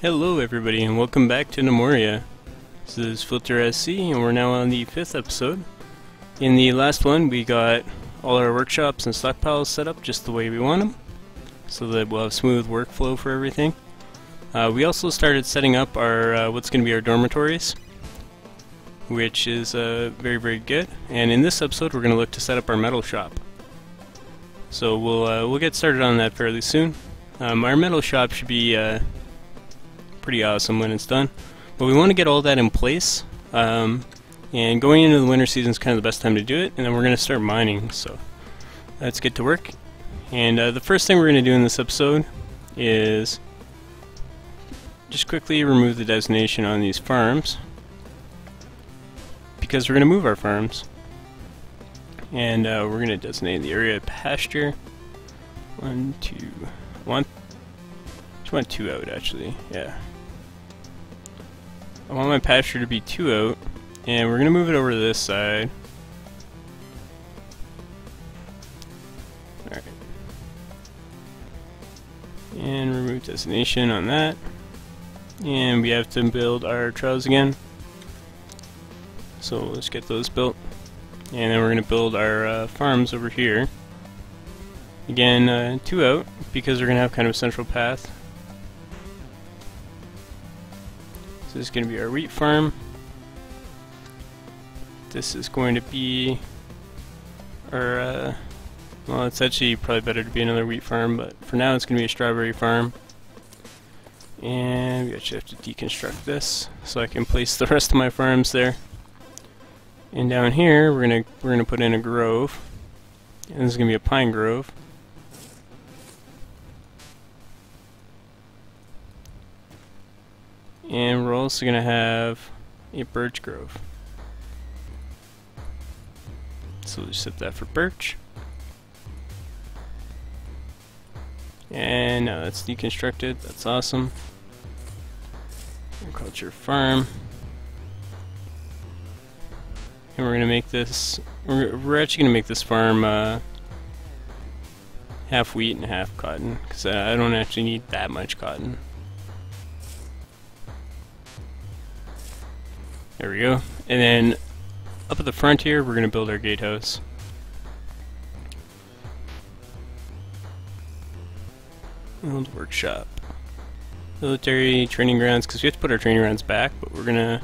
Hello everybody and welcome back to Gnomoria. This is Filtersc and we're now on the 5th episode. In the last one we got all our workshops and stockpiles set up just the way we want them, so that we'll have smooth workflow for everything. We also started setting up our what's going to be our dormitories, which is very good. And in this episode we're going to look to set up our metal shop. So we'll get started on that fairly soon. Our metal shop should be pretty awesome when it's done, but we want to get all that in place, and going into the winter season is kind of the best time to do it, and then we're going to start mining, so let's get to work. And the first thing we're going to do in this episode is just quickly remove the designation on these farms, because we're going to move our farms, and we're going to designate the area pasture. 1, 2, 1. Just want 2 out actually, yeah. I want my pasture to be 2 out, and we're going to move it over to this side. Alright. And remove destination on that. And we have to build our trails again. So let's get those built. And then we're going to build our farms over here. Again, 2 out, because we're going to have kind of a central path. So this is going to be our wheat farm. This is going to be our, well, it's actually probably better to be another wheat farm, but for now it's going to be a strawberry farm. And we actually have to deconstruct this so I can place the rest of my farms there. And down here we're gonna put in a grove, and this is going to be a pine grove. And we're also going to have a birch grove. So we'll just set that for birch. And now that's deconstructed. That's awesome. Agriculture farm. And we're going to make this, we're actually going to make this farm half wheat and half cotton, because I don't actually need that much cotton. There we go. And then up at the front here, we're going to build our gatehouse. Build workshop. Military training grounds, because we have to put our training grounds back, but we're gonna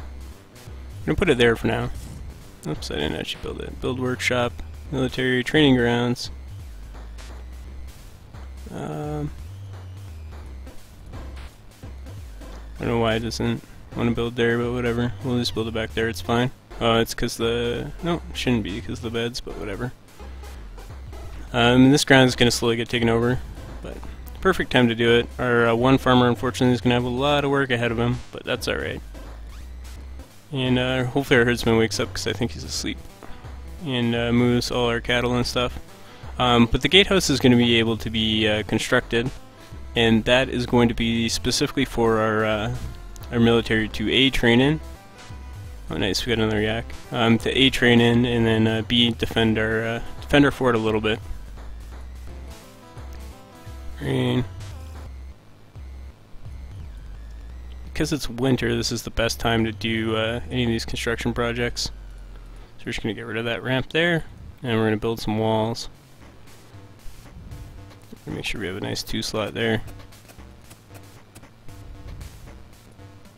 put it there for now. Oops, I didn't actually build it. Build workshop, military training grounds. I don't know why it doesn't want to build there, but whatever. We'll just build it back there, it's fine. Oh, it's because the... no, it shouldn't be because of the beds, but whatever. This ground is going to slowly get taken over, but perfect time to do it. Our one farmer, unfortunately, is going to have a lot of work ahead of him, but that's alright. And hopefully our herdsman wakes up, because I think he's asleep, and moves all our cattle and stuff. But the gatehouse is going to be able to be constructed, and that is going to be specifically for our military to A, train in. Oh nice, we got another yak. To A, train in, and then B, defend our fort a little bit. Rain. Because it's winter, this is the best time to do any of these construction projects. So we're just going to get rid of that ramp there, and we're going to build some walls. Make sure we have a nice 2 slot there.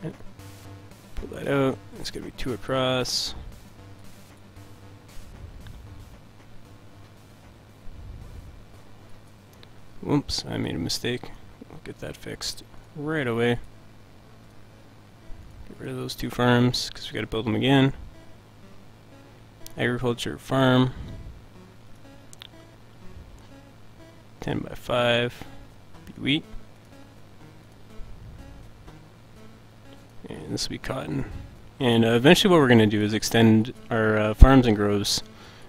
Pull that out. It's going to be 2 across. Whoops, I made a mistake. We'll get that fixed right away. Get rid of those 2 farms, because we got to build them again. Agriculture farm. 10 by 5. Be wheat. And this will be cotton. And eventually what we're going to do is extend our farms and groves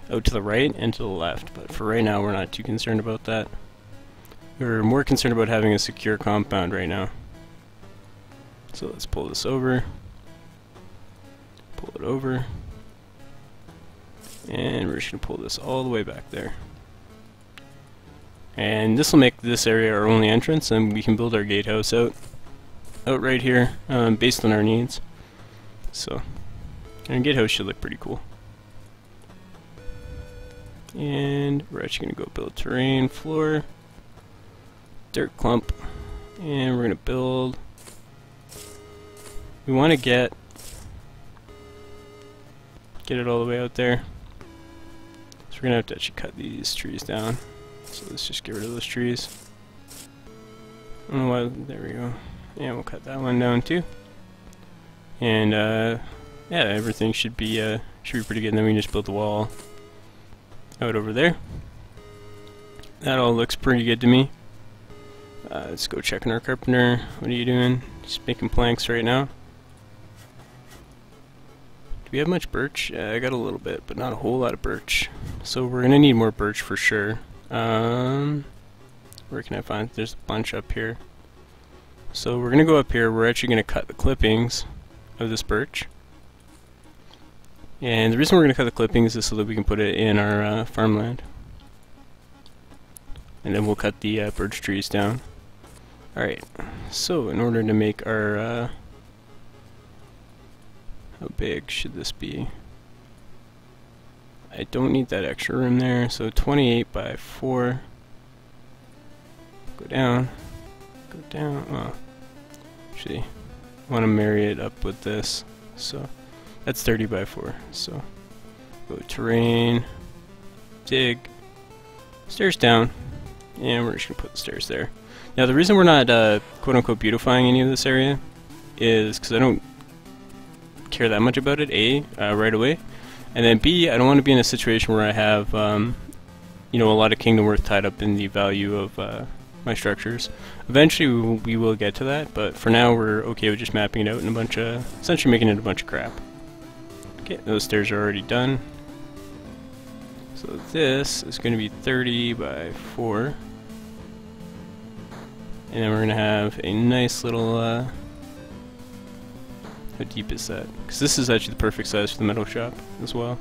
out to the right and to the left. But for right now we're not too concerned about that. We're more concerned about having a secure compound right now. So let's pull this over. Pull it over. And we're just going to pull this all the way back there. And this will make this area our only entrance, and we can build our gatehouse out. out right here, based on our needs. So, and GitHouse should look pretty cool. And we're actually going to go build terrain, floor, dirt clump, and we're going to build. We want to get it all the way out there. So we're going to have to actually cut these trees down. So let's just get rid of those trees. I don't know why, there we go. And we'll cut that one down too. And yeah, everything should be pretty good. And then we can just build the wall out over there. That all looks pretty good to me. Let's go check on our carpenter. What are you doing? Just making planks right now. Do we have much birch? Yeah, I got a little bit, but not a whole lot of birch. So we're gonna need more birch for sure. Where can I find? There's a bunch up here. So we're gonna go up here. We're actually gonna cut the clippings of this birch. And the reason we're gonna cut the clippings is so that we can put it in our farmland. And then we'll cut the birch trees down. Alright, so in order to make our, how big should this be? I don't need that extra room there, so 28 by 4. Go down, oh, actually, I want to marry it up with this, so that's 30 by 4, so go terrain, dig, stairs down, and we're just going to put the stairs there. Now the reason we're not quote-unquote beautifying any of this area is because I don't care that much about it, A, right away, and then B, I don't want to be in a situation where I have you know, a lot of kingdom worth tied up in the value of my structures. Eventually we will get to that, but for now we're okay with just mapping it out in a bunch of, essentially making it a bunch of crap. Okay, those stairs are already done. So this is going to be 30 by 4. And then we're going to have a nice little, how deep is that? Because this is actually the perfect size for the metal shop as well.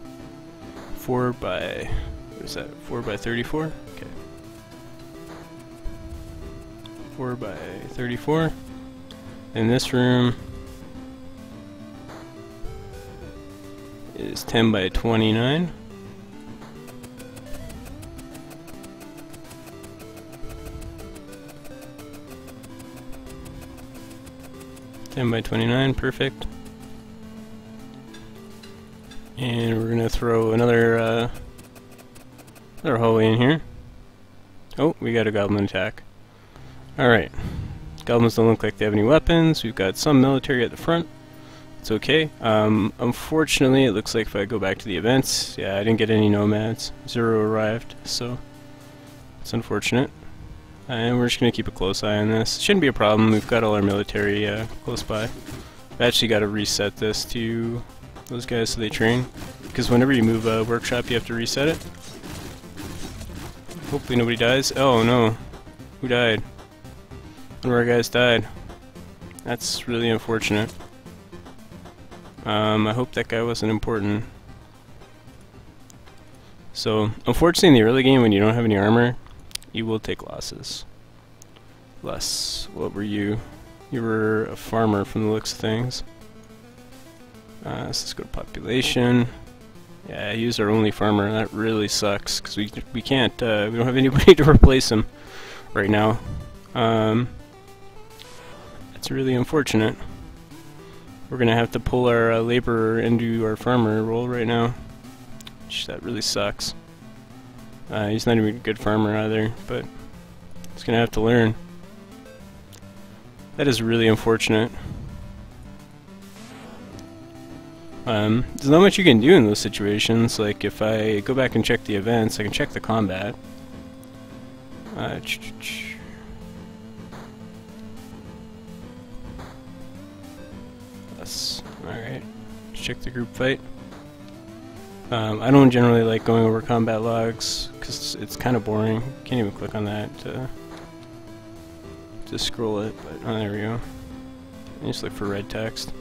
4 by, what is that, 4 by 34? Okay. 4 by 34. And this room is 10 by 29. By 29, perfect. And we're gonna throw another hallway in here. Oh, we got a goblin attack. Alright. Goblins don't look like they have any weapons. We've got some military at the front. It's okay. Unfortunately, it looks like if I go back to the events, yeah, I didn't get any nomads. 0 arrived, so it's unfortunate. And we're just going to keep a close eye on this. Shouldn't be a problem. We've got all our military close by. I've actually got to reset this to those guys so they train. Because whenever you move a workshop, you have to reset it. Hopefully nobody dies. Oh no. Who died? One of our guys died. That's really unfortunate. I hope that guy wasn't important. So, unfortunately in the early game when you don't have any armor, you will take losses. What were you? You were a farmer from the looks of things. So let's go to population. Yeah, he's our only farmer. That really sucks because we can't. We don't have anybody to replace him right now. It's really unfortunate. We're gonna have to pull our laborer into our farmer role right now. That really sucks. He's not even a good farmer either, but he's gonna have to learn. That is really unfortunate. There's not much you can do in those situations. Like if I go back and check the events, I can check the combat. Alright, check the group fight. I don't generally like going over combat logs because it's kind of boring. Can't even click on that to scroll it, but oh, there we go. I just look for red text.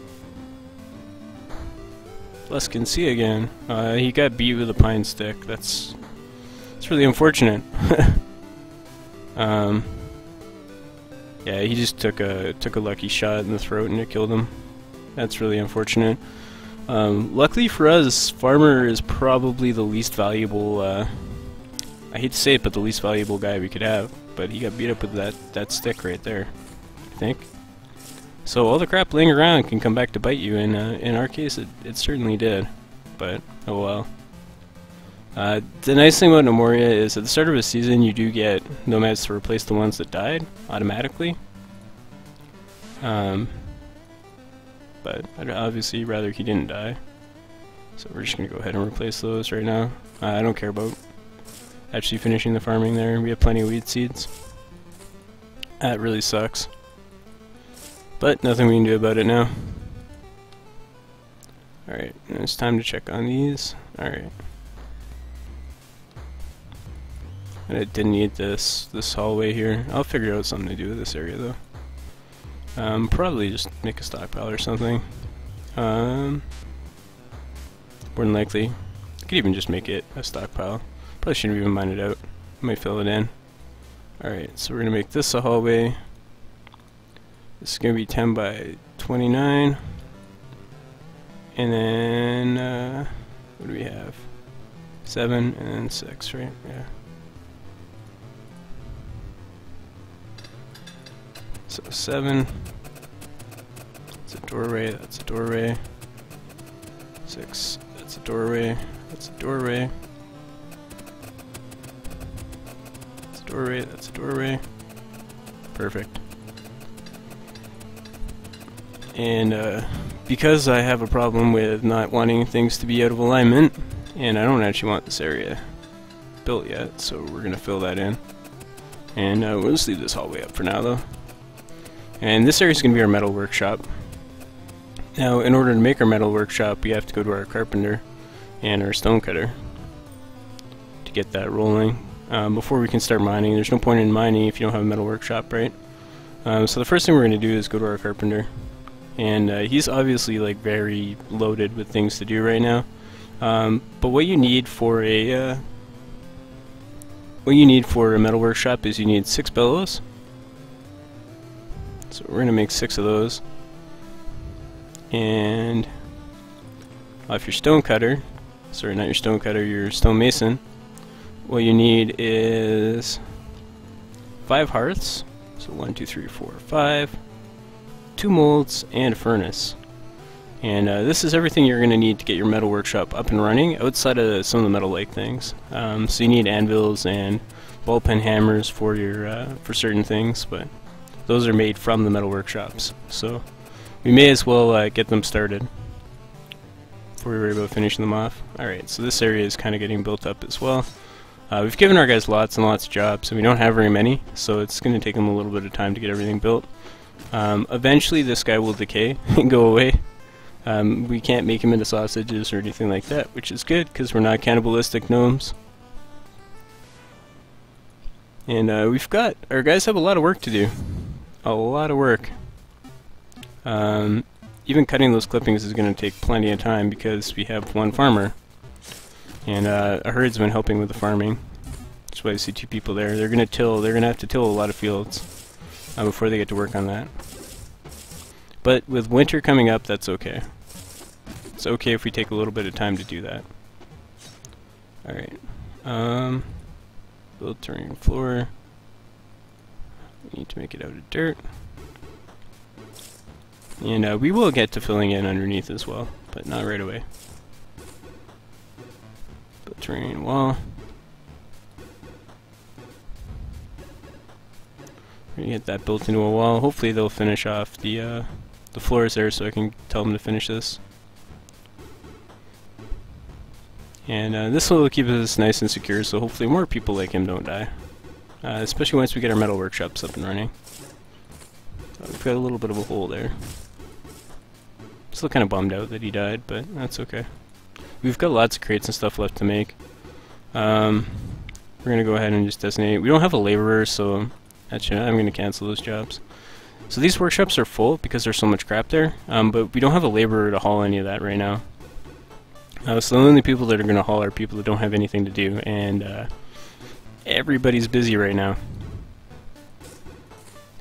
Luskin C again. He got beat with a pine stick. That's really unfortunate. Yeah, he just took a lucky shot in the throat and it killed him. That's really unfortunate. Luckily for us, Farmer is probably the least valuable, I hate to say it, but the least valuable guy we could have. But he got beat up with that stick right there, I think. So all the crap laying around can come back to bite you, and in our case it certainly did. But, oh well. The nice thing about Gnomoria is at the start of a season you do get nomads to replace the ones that died automatically. But I'd obviously rather he didn't die. So we're just going to go ahead and replace those right now. I don't care about actually finishing the farming there. We have plenty of weed seeds. That really sucks. But nothing we can do about it now. Alright, it's time to check on these. Alright. And I didn't need this hallway here. I'll figure out something to do with this area though. Probably just make a stockpile or something. More than likely. I could even just make it a stockpile. Probably shouldn't even mine it out. Might fill it in. Alright, so we're gonna make this a hallway. This is gonna be 10 by 29. And then, what do we have? 7 and then 6, right? Yeah. So 7. That's a doorway, that's a doorway. 6, that's a doorway, that's a doorway. That's a doorway, that's a doorway. Perfect. And because I have a problem with not wanting things to be out of alignment, and I don't actually want this area built yet, so we're going to fill that in. And we'll just leave this hallway up for now though. And this area is going to be our metal workshop. Now, in order to make our metal workshop, we have to go to our carpenter and our stone cutter to get that rolling. Before we can start mining, there's no point in mining if you don't have a metal workshop, right? So the first thing we're going to do is go to our carpenter. And he's obviously like very loaded with things to do right now. But what you need for a metal workshop is you need 6 bellows. So we're gonna make 6 of those. And off your stone cutter, sorry, not your stone cutter, your stone mason, what you need is 5 hearths. So 1, 2, 3, 4, 5. 2 molds, and a furnace. And this is everything you're going to need to get your metal workshop up and running outside of some of the metal-like things. So you need anvils and ball pen hammers for your for certain things, but those are made from the metal workshops. So we may as well get them started before we worry about finishing them off. Alright, so this area is kind of getting built up as well. We've given our guys lots and lots of jobs, and we don't have very many, so it's going to take them a little bit of time to get everything built. Eventually this guy will decay and go away. We can't make him into sausages or anything like that, which is good because we're not cannibalistic gnomes. And our guys have a lot of work to do. A lot of work. Even cutting those clippings is going to take plenty of time because we have 1 farmer. And a herd's been helping with the farming. That's why I see 2 people there. They're going to have to till a lot of fields before they get to work on that. But with winter coming up, that's okay. It's okay if we take a little bit of time to do that. Alright. Build terrain floor. We need to make it out of dirt. And we will get to filling in underneath as well, but not right away. Build terrain wall. We're gonna get that built into a wall. Hopefully they'll finish off the floors there so I can tell them to finish this. And this will keep us nice and secure, so hopefully more people like him don't die. Especially once we get our metal workshops up and running. We've got a little bit of a hole there. Still kind of bummed out that he died, but that's okay. We've got lots of crates and stuff left to make. We're gonna go ahead and just designate. We don't have a laborer, so actually I'm gonna cancel those jobs. So these workshops are full because there's so much crap there, but we don't have a laborer to haul any of that right now. So the only people that are gonna haul are people that don't have anything to do, and everybody's busy right now.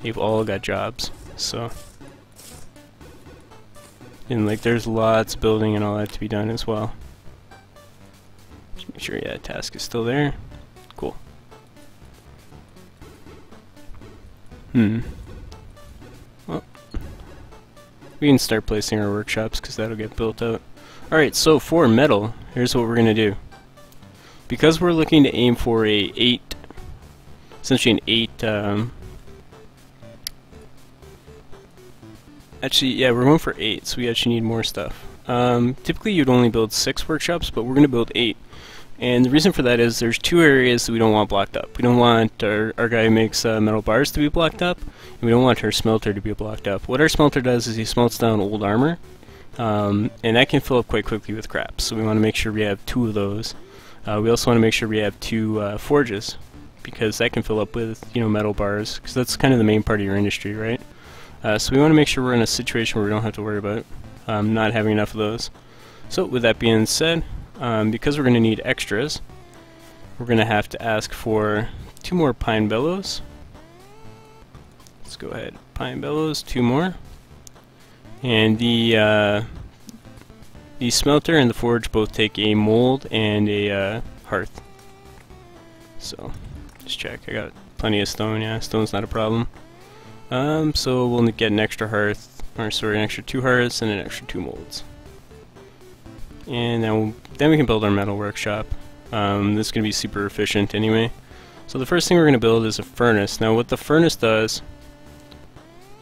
They've all got jobs, so. And like there's lots of building and all that to be done as well. Just make sure, yeah, task is still there. Cool. Well, we can start placing our workshops because that'll get built out. Alright, so for metal, here's what we're going to do. Because we're looking to aim for essentially an 8, actually, yeah, we're going for 8, so we actually need more stuff. Typically you'd only build 6 workshops, but we're going to build 8. And the reason for that is there's 2 areas that we don't want blocked up. We don't want our guy who makes metal bars to be blocked up, and we don't want our smelter to be blocked up. What our smelter does is he smelts down old armor, and that can fill up quite quickly with crap. So we want to make sure we have 2 of those. We also want to make sure we have 2 forges, because that can fill up with, you know, metal bars, because that's kind of the main part of your industry, right? So we want to make sure we're in a situation where we don't have to worry about not having enough of those. So with that being said, because we're going to need extras, we're going to have to ask for 2 more pine bellows. Let's go ahead, pine bellows, 2 more. And the smelter and the forge both take a mold and a hearth. So, just check, I got plenty of stone, yeah, stone's not a problem. So we'll get an extra hearth, or sorry, an extra 2 hearths and an extra 2 molds. And then we can build our metal workshop. This is going to be super efficient anyway. So the first thing we're going to build is a furnace. Now what the furnace does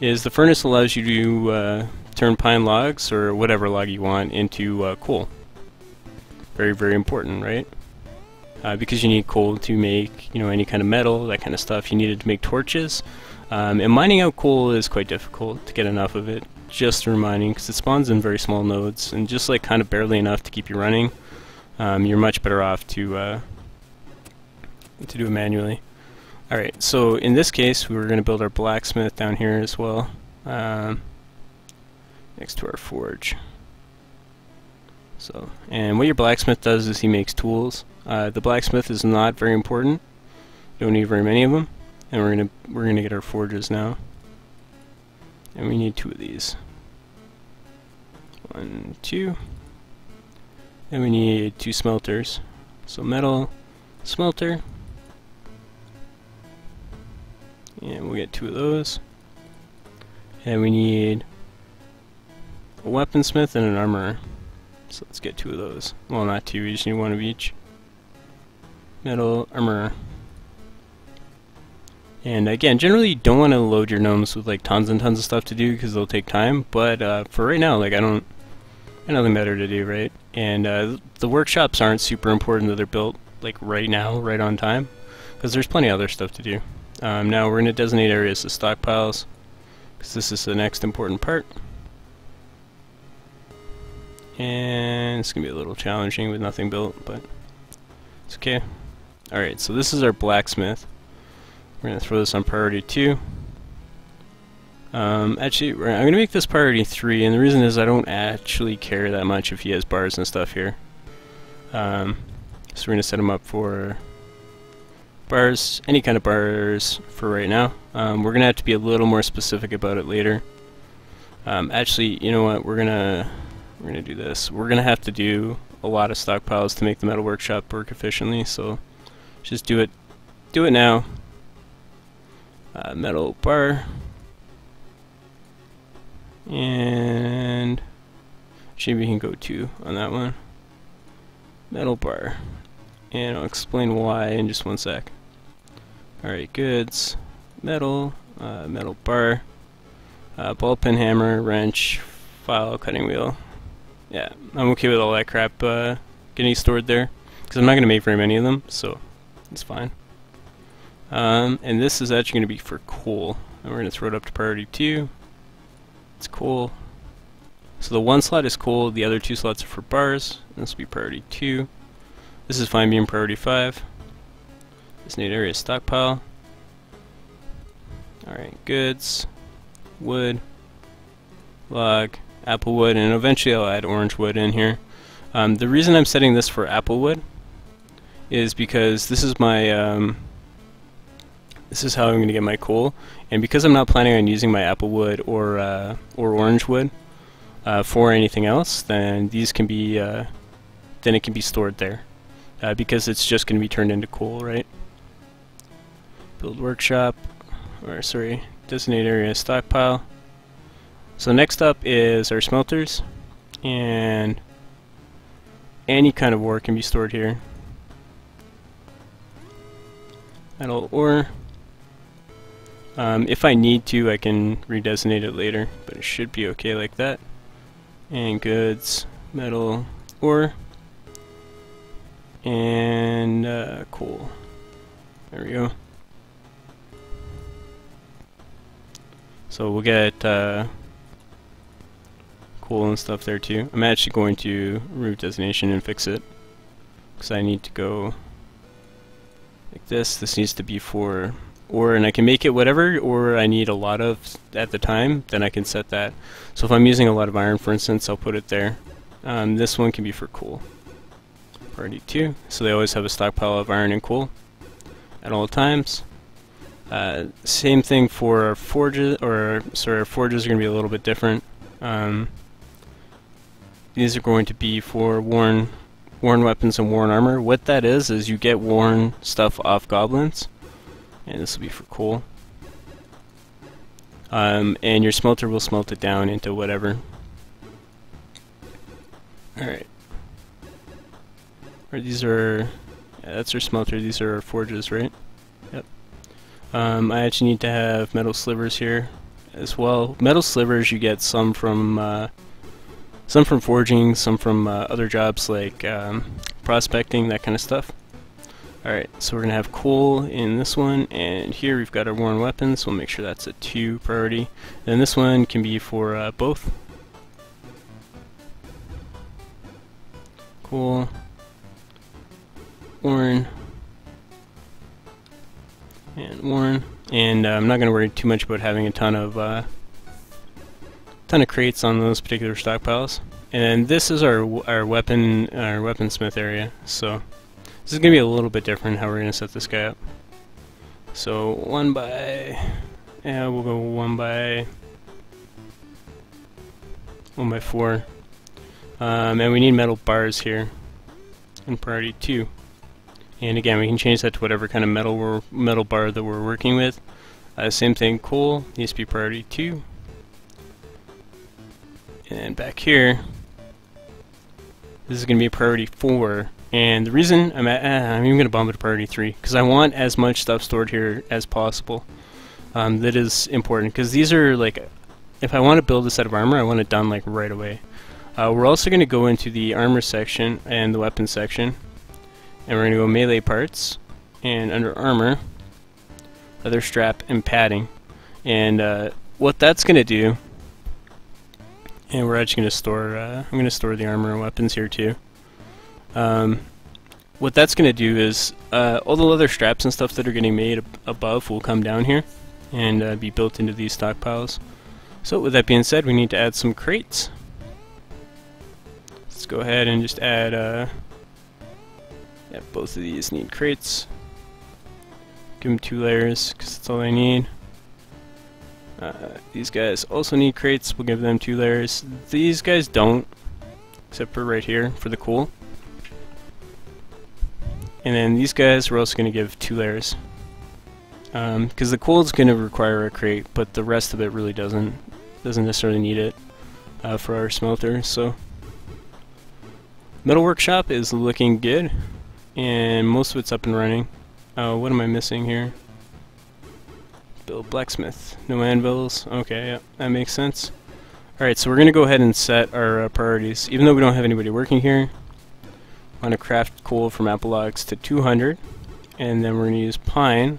is the furnace allows you to turn pine logs, or whatever log you want, into coal. Very, very important, right? Because you need coal to make, you know, any kind of metal, that kind of stuff. You need it to make torches. And mining out coal is quite difficult to get enough of it, just through mining, because it spawns in very small nodes, and just like kind of barely enough to keep you running. You're much better off to do it manually. Alright, so in this case we were going to build our blacksmith down here as well, next to our forge. So, and what your blacksmith does is he makes tools. The blacksmith is not very important. Don't need very many of them. And we're gonna get our forges now. And we need 2 of these. 1, 2. And we need 2 smelters. So metal, smelter. And we'll get 2 of those. And we need a weaponsmith and an armorer. So let's get 2 of those. Well, not 2, we just need 1 of each. Metal, armorer. And again, generally you don't want to load your gnomes with like tons and tons of stuff to do because they'll take time, but for right now, like I got nothing better to do, right? And the workshops aren't super important that they're built like right now, right on time, because there's plenty of other stuff to do. Now we're going to designate areas as stockpiles, because this is the next important part. And it's going to be a little challenging with nothing built, but it's okay. Alright, so this is our blacksmith. We're going to throw this on priority 2. Actually, I'm going to make this priority 3, and the reason is I don't actually care that much if he has bars and stuff here. So we're going to set him up for bars, any kind of bars for right now. We're going to have to be a little more specific about it later. Actually, you know what, we're gonna do this. We're going to have to do a lot of stockpiles to make the metal workshop work efficiently, so just do it now. Metal bar, and actually we can go 2 on that one. Metal bar, and I'll explain why in just 1 sec. Alright, goods, metal, metal bar, ball pin hammer, wrench, file, cutting wheel. Yeah, I'm okay with all that crap getting stored there, because I'm not going to make very many of them, so it's fine. And this is actually going to be for coal, and we're going to throw it up to priority 2. It's coal. So the 1 slot is coal, the other 2 slots are for bars, and this will be priority 2. This is fine being priority 5. This need area stockpile. Alright, goods, wood, log, apple wood, and eventually I'll add orange wood in here. The reason I'm setting this for apple wood is because this is my this is how I'm going to get my coal. And because I'm not planning on using my apple wood or orange wood for anything else, then these can be then it can be stored there because it's just going to be turned into coal, right? Build workshop, or sorry, designate area stockpile. So next up is our smelters, and any kind of ore can be stored here. Metal ore. If I need to, I can redesignate it later, but it should be okay like that. And goods, metal ore, and coal. There we go. So we'll get coal and stuff there too. I'm actually going to root designation and fix it, because I need to go like this. This needs to be for ore, and I can make it whatever ore I need a lot of at the time, then I can set that. So if I'm using a lot of iron, for instance, I'll put it there. This one can be for coal. Priority 2, so they always have a stockpile of iron and coal at all times. Same thing for our forges, or sorry, our forges are going to be a little bit different. These are going to be for worn weapons and worn armor. What that is you get worn stuff off goblins, and this will be for coal. And your smelter will smelt it down into whatever. Alright. These are, yeah, that's our smelter, these are our forges, right? Yep. I actually need to have metal slivers here as well. Metal slivers you get some from forging, some from other jobs like prospecting, that kind of stuff. Alright, so we're going to have coal in this one, and here we've got our worn weapons, so we'll make sure that's a 2 priority. And this one can be for both. Coal, worn, and worn. And I'm not going to worry too much about having a ton of crates on those particular stockpiles. And this is our weaponsmith area, so this is going to be a little bit different how we're going to set this guy up. So we'll go 1 by 4. And we need metal bars here in priority 2. And again, we can change that to whatever kind of metal bar that we're working with. Same thing, coal needs to be priority 2. And back here, this is going to be priority 4. And the reason I'm even going to bump it to priority 3, because I want as much stuff stored here as possible. That is important, because these are like, if I want to build a set of armor, I want it done like right away. We're also going to go into the armor section and the weapons section, and we're going to go melee parts, and under armor, leather strap and padding. And what that's going to do, and we're actually going to store, I'm going to store the armor and weapons here too. What that's going to do is all the leather straps and stuff that are getting made above will come down here and be built into these stockpiles. So with that being said, we need to add some crates. Let's go ahead and just add, yeah, both of these need crates. Give them 2 layers, because that's all I need. These guys also need crates, we'll give them 2 layers. These guys don't, except for right here, for the coal. And then these guys we're also going to give 2 layers. Because the coal is going to require a crate, but the rest of it really doesn't necessarily need it for our smelter. So metal workshop is looking good, and most of it's up and running. What am I missing here? Build blacksmith. No anvils. Okay, yeah, that makes sense. Alright, so we're going to go ahead and set our priorities. Even though we don't have anybody working here, I want to craft coal from apple logs to 200, and then we're going to use pine,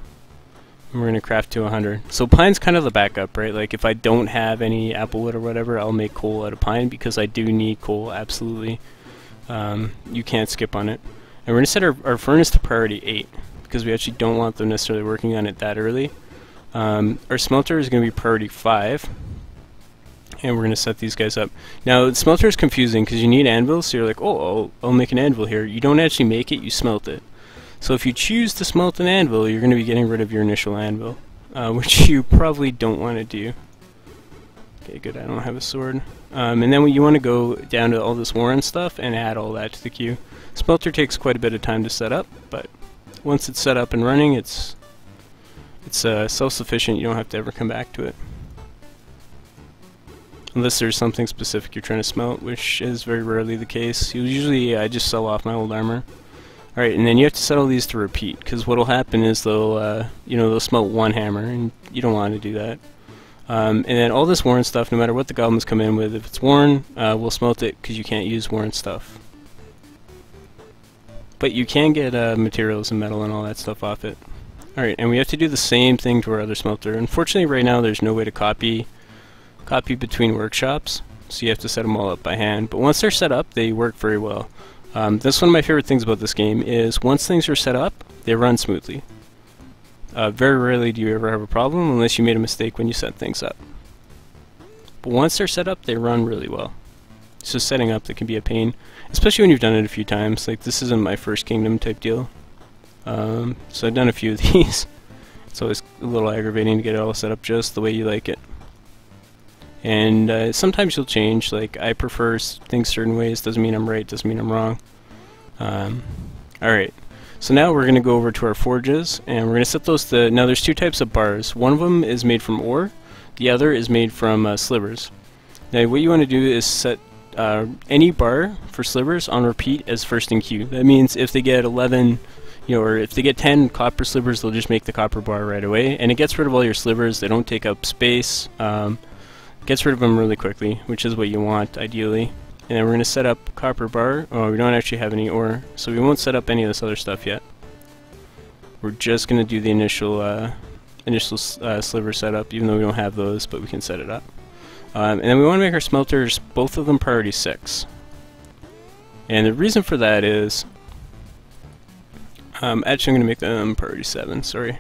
and we're going to craft to 100. So pine's kind of the backup, right? Like if I don't have any apple wood or whatever, I'll make coal out of pine, because I do need coal, absolutely. You can't skip on it. And we're going to set our furnace to priority 8, because we actually don't want them necessarily working on it that early. Our smelter is going to be priority 5, and we're going to set these guys up. Now, the smelter is confusing because you need anvils, so you're like, oh, I'll make an anvil here. You don't actually make it, you smelt it. So if you choose to smelt an anvil, you're going to be getting rid of your initial anvil, which you probably don't want to do. Okay, good, I don't have a sword. And then you want to go down to all this Warren stuff and add all that to the queue. Smelter takes quite a bit of time to set up, but once it's set up and running, it's self-sufficient. You don't have to ever come back to it. Unless there's something specific you're trying to smelt, which is very rarely the case. Usually I just sell off my old armor. Alright, and then you have to set all these to repeat, because what'll happen is they'll smelt one hammer, and you don't want to do that. And then all this Warren stuff, no matter what the goblins come in with, if it's Warren, we'll smelt it, because you can't use Warren stuff. But you can get materials and metal and all that stuff off it. Alright, and we have to do the same thing to our other smelter. Unfortunately right now there's no way to copy between workshops, so you have to set them all up by hand. But once they're set up, they work very well. That's one of my favorite things about this game, is once things are set up, they run smoothly. Very rarely do you ever have a problem unless you made a mistake when you set things up. But once they're set up, they run really well. It's just setting up that can be a pain, especially when you've done it a few times. Like, this isn't my first kingdom type deal. So I've done a few of these. It's always a little aggravating to get it all set up just the way you like it. And sometimes you'll change, like I prefer things certain ways, doesn't mean I'm right, doesn't mean I'm wrong. Alright, so now we're going to go over to our forges, and we're going to set those to, now there's two types of bars. One of them is made from ore, the other is made from slivers. Now what you want to do is set any bar for slivers on repeat as first in queue. That means if they get 11, or if they get 10 copper slivers, they'll just make the copper bar right away, and it gets rid of all your slivers. They don't take up space. Gets rid of them really quickly, which is what you want ideally. And then we're going to set up copper bar. Oh, we don't actually have any ore, so we won't set up any of this other stuff yet. We're just going to do the initial sliver setup, even though we don't have those, but we can set it up. And then we want to make our smelters, both of them priority 6. And the reason for that is, actually I'm going to make them priority 7, sorry.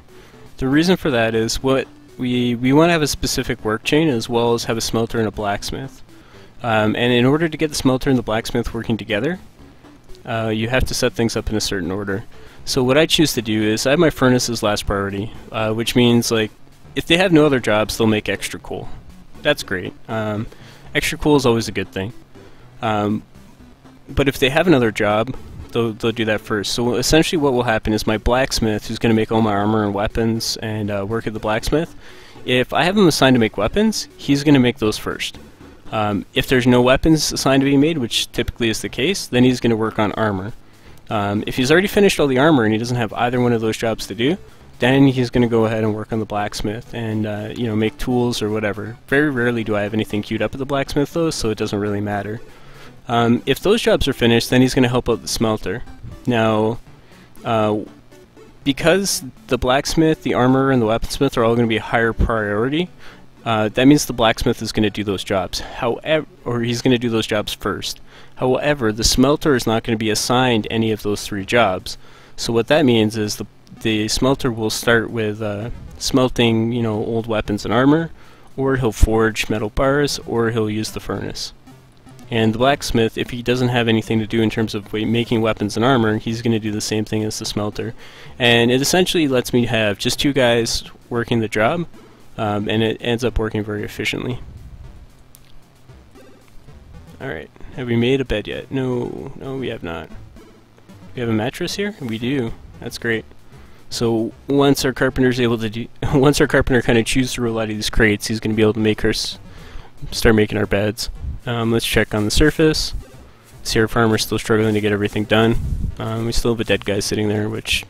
The reason for that is we want to have a specific work chain as well as have a smelter and a blacksmith. And in order to get the smelter and the blacksmith working together, you have to set things up in a certain order. So what I choose to do is I have my furnaces last priority, which means like if they have no other jobs, they'll make extra coal. That's great. Extra coal is always a good thing. But if they have another job, they'll do that first. So essentially what will happen is my blacksmith, who's going to make all my armor and weapons and work at the blacksmith, if I have him assigned to make weapons, he's going to make those first. If there's no weapons assigned to be made, which typically is the case, then he's going to work on armor. If he's already finished all the armor and he doesn't have either one of those jobs to do, then he's going to go ahead and work on the blacksmith and make tools or whatever. Very rarely do I have anything queued up at the blacksmith though, so it doesn't really matter. If those jobs are finished, then he's going to help out the smelter. Now, because the blacksmith, the armorer, and the weaponsmith are all going to be a higher priority, that means the blacksmith is going to do those jobs. However, or he's going to do those jobs first. However, the smelter is not going to be assigned any of those 3 jobs. So what that means is the smelter will start with smelting, old weapons and armor, or he'll forge metal bars, or he'll use the furnace. And the blacksmith, if he doesn't have anything to do in terms of making weapons and armor, he's going to do the same thing as the smelter. And it essentially lets me have just 2 guys working the job, and it ends up working very efficiently. Alright, have we made a bed yet? No, we have not. We have a mattress here? We do. That's great. So once our carpenter's able to once our carpenter kind of chews through a lot of these crates, he's going to be able to make start making our beds. Let's check on the surface. See our farmer's still struggling to get everything done. We still have a dead guy sitting there, which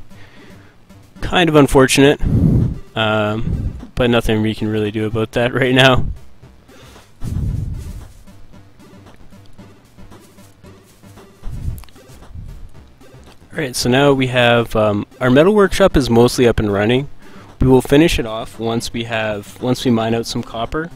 kind of unfortunate, but nothing we can really do about that right now. Alright, so now we have our metal workshop is mostly up and running. We will finish it off once we mine out some copper.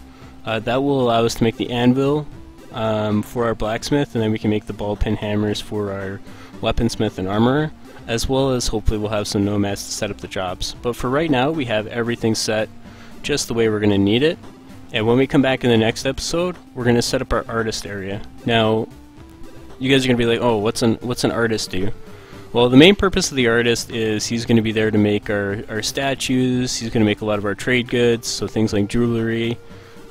That will allow us to make the anvil for our blacksmith, and then we can make the ball pin hammers for our weaponsmith and armorer, as well as hopefully we'll have some nomads to set up the jobs. But for right now, we have everything set just the way we're going to need it. And when we come back in the next episode, we're going to set up our artist area. Now, you guys are going to be like, oh, what's an artist do? Well, the main purpose of the artist is he's going to be there to make our statues. He's going to make a lot of our trade goods, so things like jewelry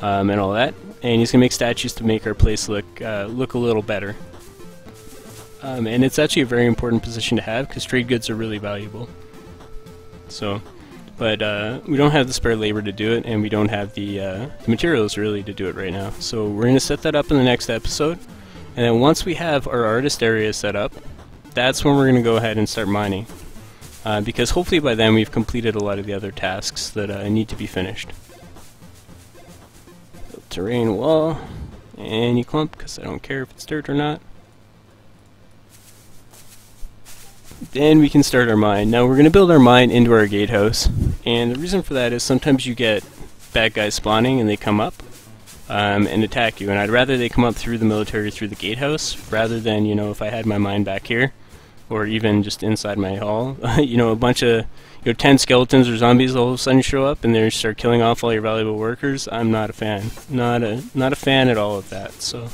and all that. And he's going to make statues to make our place look a little better. And it's actually a very important position to have because trade goods are really valuable. So, but we don't have the spare labor to do it, and we don't have the materials really to do it right now. So we're going to set that up in the next episode. And then once we have our artist area set up, that's when we're going to go ahead and start mining. Because hopefully by then we've completed a lot of the other tasks that need to be finished. Terrain wall, any clump, because I don't care if it's dirt or not. Then we can start our mine. Now we're going to build our mine into our gatehouse, and the reason for that is sometimes you get bad guys spawning and they come up and attack you, and I'd rather they come up through the military through the gatehouse rather than, you know, if I had my mine back here or even just inside my hall, you know, a bunch of 10 skeletons or zombies all of a sudden show up and they start killing off all your valuable workers. I'm not a fan. Not a fan at all of that. So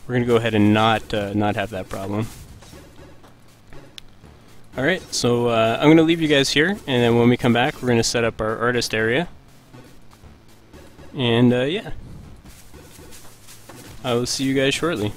we're going to go ahead and not have that problem. Alright, so I'm going to leave you guys here, and then when we come back we're going to set up our artist area. And yeah, I will see you guys shortly.